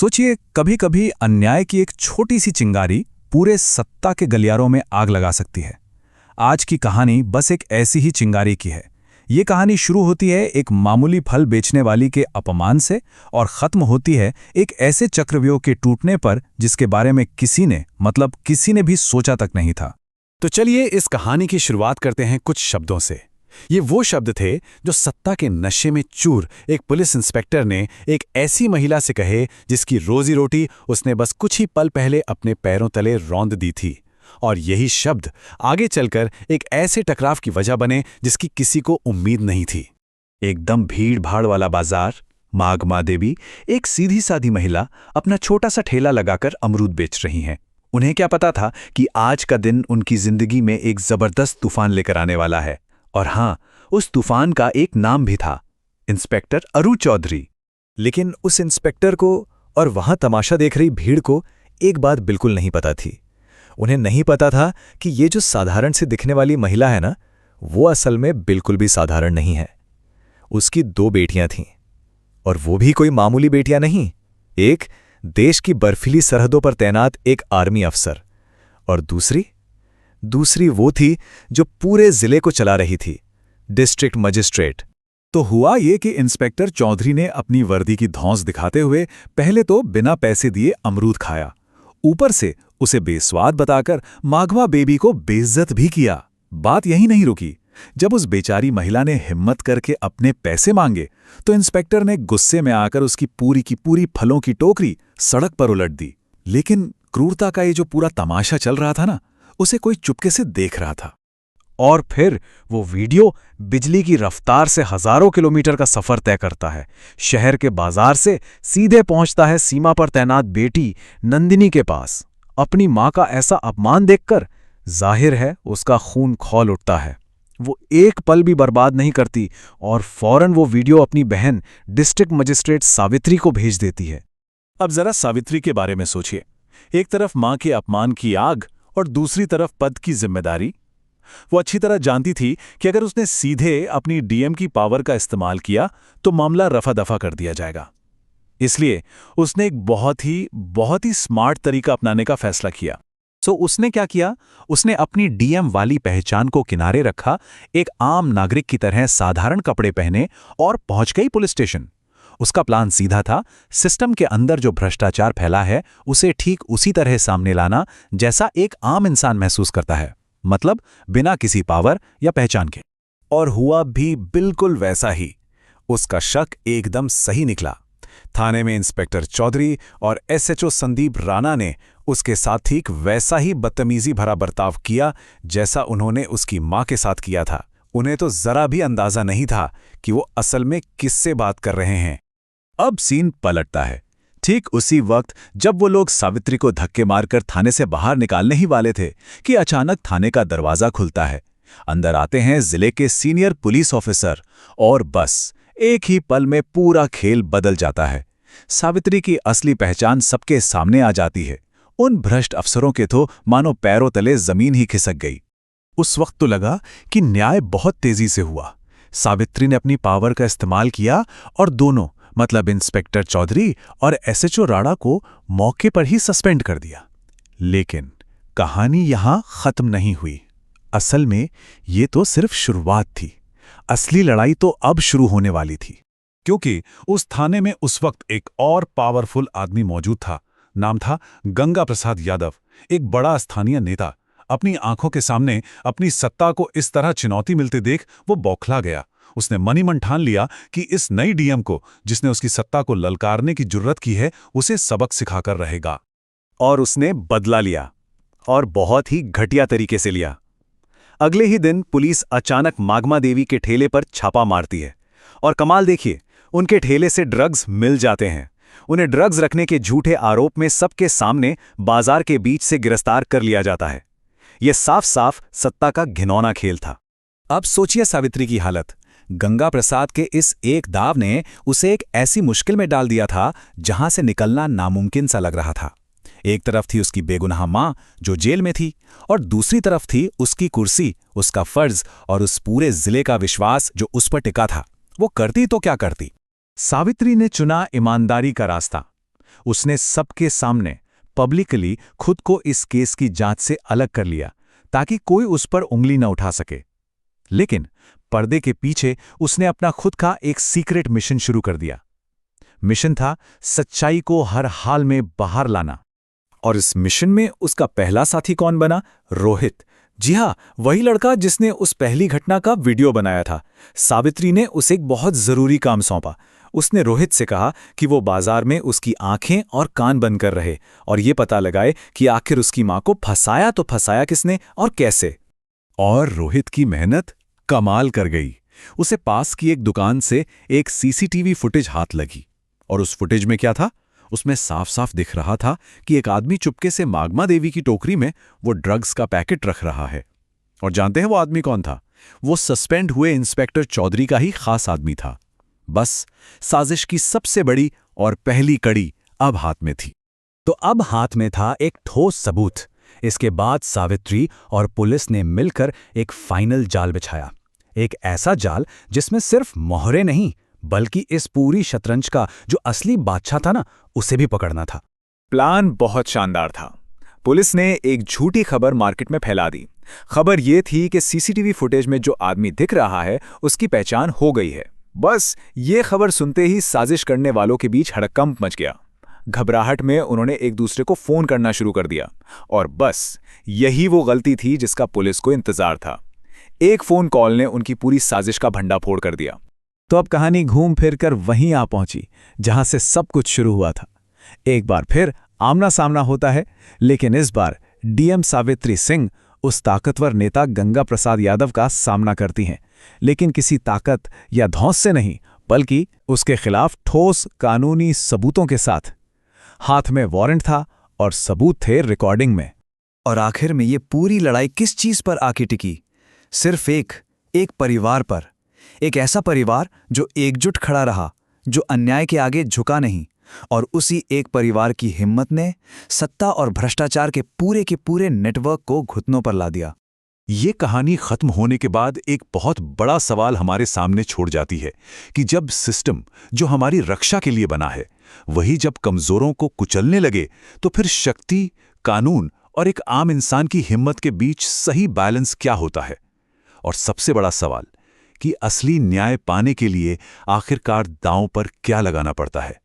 सोचिए, कभी कभी अन्याय की एक छोटी सी चिंगारी पूरे सत्ता के गलियारों में आग लगा सकती है। आज की कहानी बस एक ऐसी ही चिंगारी की है। ये कहानी शुरू होती है एक मामूली फल बेचने वाली के अपमान से और खत्म होती है एक ऐसे चक्रव्यूह के टूटने पर जिसके बारे में किसी ने भी सोचा तक नहीं था। तो चलिए इस कहानी की शुरुआत करते हैं कुछ शब्दों से। ये वो शब्द थे जो सत्ता के नशे में चूर एक पुलिस इंस्पेक्टर ने एक ऐसी महिला से कहे जिसकी रोजी रोटी उसने बस कुछ ही पल पहले अपने पैरों तले रौंद दी थी। और यही शब्द आगे चलकर एक ऐसे टकराव की वजह बने जिसकी किसी को उम्मीद नहीं थी। एकदम भीड़ भाड़ वाला बाजार, माघमा देवी एक सीधी सादी महिला अपना छोटा सा ठेला लगाकर अमरूद बेच रही हैं। उन्हें क्या पता था कि आज का दिन उनकी जिंदगी में एक जबरदस्त तूफान लेकर आने वाला है। और हाँ, उस तूफान का एक नाम भी था, इंस्पेक्टर अरु चौधरी। लेकिन उस इंस्पेक्टर को और वहां तमाशा देख रही भीड़ को एक बात बिल्कुल नहीं पता थी। उन्हें नहीं पता था कि ये जो साधारण से दिखने वाली महिला है ना, वो असल में बिल्कुल भी साधारण नहीं है। उसकी 2 बेटियां थीं, और वो भी कोई मामूली बेटियां नहीं। एक देश की बर्फीली सरहदों पर तैनात एक आर्मी अफसर, और दूसरी वो थी जो पूरे जिले को चला रही थी, डिस्ट्रिक्ट मजिस्ट्रेट। तो हुआ ये कि इंस्पेक्टर चौधरी ने अपनी वर्दी की धौंस दिखाते हुए पहले तो बिना पैसे दिए अमरूद खाया, ऊपर से उसे बेस्वाद बताकर माघवा बेबी को बेइज्जत भी किया। बात यही नहीं रुकी। जब उस बेचारी महिला ने हिम्मत करके अपने पैसे मांगे तो इंस्पेक्टर ने गुस्से में आकर उसकी पूरी की पूरी फलों की टोकरी सड़क पर उलट दी। लेकिन क्रूरता का ये जो पूरा तमाशा चल रहा था ना, उसे कोई चुपके से देख रहा था। और फिर वो वीडियो बिजली की रफ्तार से हजारों किलोमीटर का सफर तय करता है। शहर के बाजार से सीधे पहुंचता है सीमा पर तैनात बेटी नंदिनी के पास। अपनी मां का ऐसा अपमान देखकर जाहिर है उसका खून खौल उठता है। वो एक पल भी बर्बाद नहीं करती और फौरन वो वीडियो अपनी बहन डिस्ट्रिक्ट मजिस्ट्रेट सावित्री को भेज देती है। अब जरा सावित्री के बारे में सोचिए। एक तरफ मां के अपमान की आग और दूसरी तरफ पद की जिम्मेदारी। वो अच्छी तरह जानती थी कि अगर उसने सीधे अपनी डीएम की पावर का इस्तेमाल किया तो मामला रफा दफा कर दिया जाएगा। इसलिए उसने एक बहुत ही स्मार्ट तरीका अपनाने का फैसला किया। तो उसने क्या किया? उसने अपनी डीएम वाली पहचान को किनारे रखा, एक आम नागरिक की तरह साधारण कपड़े पहने और पहुंच गई पुलिस स्टेशन। उसका प्लान सीधा था, सिस्टम के अंदर जो भ्रष्टाचार फैला है उसे ठीक उसी तरह सामने लाना जैसा एक आम इंसान महसूस करता है, मतलब बिना किसी पावर या पहचान के। और हुआ भी बिल्कुल वैसा ही। उसका शक एकदम सही निकला। थाने में इंस्पेक्टर चौधरी और एसएचओ संदीप राणा ने उसके साथ ठीक वैसा ही बदतमीजी भरा बर्ताव किया जैसा उन्होंने उसकी मां के साथ किया था। उन्हें तो जरा भी अंदाजा नहीं था कि वो असल में किससे बात कर रहे हैं। अब सीन पलटता है। ठीक उसी वक्त जब वो लोग सावित्री को धक्के मारकर थाने से बाहर निकालने ही वाले थे कि अचानक थाने का दरवाजा खुलता है। अंदर आते हैं जिले के सीनियर पुलिस ऑफिसर, और बस एक ही पल में पूरा खेल बदल जाता है। सावित्री की असली पहचान सबके सामने आ जाती है। उन भ्रष्ट अफसरों के तो मानो पैरों तले जमीन ही खिसक गई। उस वक्त तो लगा कि न्याय बहुत तेजी से हुआ। सावित्री ने अपनी पावर का इस्तेमाल किया और दोनों, मतलब इंस्पेक्टर चौधरी और एसएचओ राणा को मौके पर ही सस्पेंड कर दिया। लेकिन कहानी यहां खत्म नहीं हुई। असल में ये तो सिर्फ शुरुआत थी। असली लड़ाई तो अब शुरू होने वाली थी, क्योंकि उस थाने में उस वक्त एक और पावरफुल आदमी मौजूद था। नाम था गंगा प्रसाद यादव, एक बड़ा स्थानीय नेता। अपनी आंखों के सामने अपनी सत्ता को इस तरह चुनौती मिलते देख वो बौखला गया। उसने मनी मन ठान लिया कि इस नई डीएम को, जिसने उसकी सत्ता को ललकारने की जुर्रत की है, उसे सबक सिखाकर रहेगा। और उसने बदला लिया, और बहुत ही घटिया तरीके से लिया। अगले ही दिन पुलिस अचानक माघमा देवी के ठेले पर छापा मारती है, और कमाल देखिए, उनके ठेले से ड्रग्स मिल जाते हैं। उन्हें ड्रग्स रखने के झूठे आरोप में सबके सामने बाजार के बीच से गिरफ्तार कर लिया जाता है। यह साफ साफ सत्ता का घिनौना खेल था। अब सोचिए सावित्री की हालत। गंगा प्रसाद के इस एक दाव ने उसे एक ऐसी मुश्किल में डाल दिया था जहां से निकलना नामुमकिन सा लग रहा था। एक तरफ थी उसकी बेगुनाह मां जो जेल में थी, और दूसरी तरफ थी उसकी कुर्सी, उसका फर्ज और उस पूरे जिले का विश्वास जो उस पर टिका था। वो करती तो क्या करती? सावित्री ने चुना ईमानदारी का रास्ता। उसने सबके सामने पब्लिकली खुद को इस केस की जांच से अलग कर लिया ताकि कोई उस पर उंगली न उठा सके। लेकिन पर्दे के पीछे उसने अपना खुद का एक सीक्रेट मिशन शुरू कर दिया। मिशन था सच्चाई को हर हाल में बाहर लाना। और इस मिशन में उसका पहला साथी कौन बना? रोहित। जी हाँ, वही लड़का जिसने उस पहली घटना का वीडियो बनाया था। सावित्री ने उसे एक बहुत जरूरी काम सौंपा। उसने रोहित से कहा कि वो बाजार में उसकी आंखें और कान बंद कर रहे और ये पता लगाए कि आखिर उसकी मां को फंसाया तो फंसाया किसने और कैसे। और रोहित की मेहनत कमाल कर गई। उसे पास की एक दुकान से एक सीसीटीवी फुटेज हाथ लगी और उस फुटेज में क्या था? उसमें साफ साफ दिख रहा था कि एक आदमी चुपके से मागमा देवी की टोकरी में वो ड्रग्स का पैकेट रख रहा है। और जानते हैं वो आदमी कौन था? वो सस्पेंड हुए इंस्पेक्टर चौधरी का ही खास आदमी था। बस साजिश की सबसे बड़ी और पहली कड़ी अब हाथ में थी। तो अब हाथ में था एक ठोस सबूत। इसके बाद सावित्री और पुलिस ने मिलकर एक फाइनल जाल बिछाया। एक ऐसा जाल जिसमें सिर्फ मोहरे नहीं बल्कि इस पूरी शतरंज का जो असली बादशाह था ना, उसे भी पकड़ना था। प्लान बहुत शानदार था। पुलिस ने एक झूठी खबर मार्केट में फैला दी। खबर ये थी कि सीसीटीवी फुटेज में जो आदमी दिख रहा है उसकी पहचान हो गई है। बस ये खबर सुनते ही साजिश करने वालों के बीच हड़कंप मच गया। घबराहट में उन्होंने एक दूसरे को फोन करना शुरू कर दिया। और बस यही वो गलती थी जिसका पुलिस को इंतजार था। एक फोन कॉल ने उनकी पूरी साजिश का भंडाफोड़ कर दिया। तो अब कहानी घूम फिर कर वहीं आ पहुंची जहां से सब कुछ शुरू हुआ था। एक बार फिर आमना सामना होता है, लेकिन इस बार डीएम सावित्री सिंह उस ताकतवर नेता गंगा प्रसाद यादव का सामना करती हैं, लेकिन किसी ताकत या धौंस से नहीं बल्कि उसके खिलाफ ठोस कानूनी सबूतों के साथ। हाथ में वारंट था और सबूत थे रिकॉर्डिंग में। और आखिर में ये पूरी लड़ाई किस चीज पर आके टिकी? सिर्फ एक परिवार पर। एक ऐसा परिवार जो एकजुट खड़ा रहा, जो अन्याय के आगे झुका नहीं। और उसी एक परिवार की हिम्मत ने सत्ता और भ्रष्टाचार के पूरे नेटवर्क को घुटनों पर ला दिया। ये कहानी खत्म होने के बाद एक बहुत बड़ा सवाल हमारे सामने छोड़ जाती है कि जब सिस्टम जो हमारी रक्षा के लिए बना है वही जब कमजोरों को कुचलने लगे तो फिर शक्ति, कानून और एक आम इंसान की हिम्मत के बीच सही बैलेंस क्या होता है? और सबसे बड़ा सवाल कि असली न्याय पाने के लिए आखिरकार दांव पर क्या लगाना पड़ता है।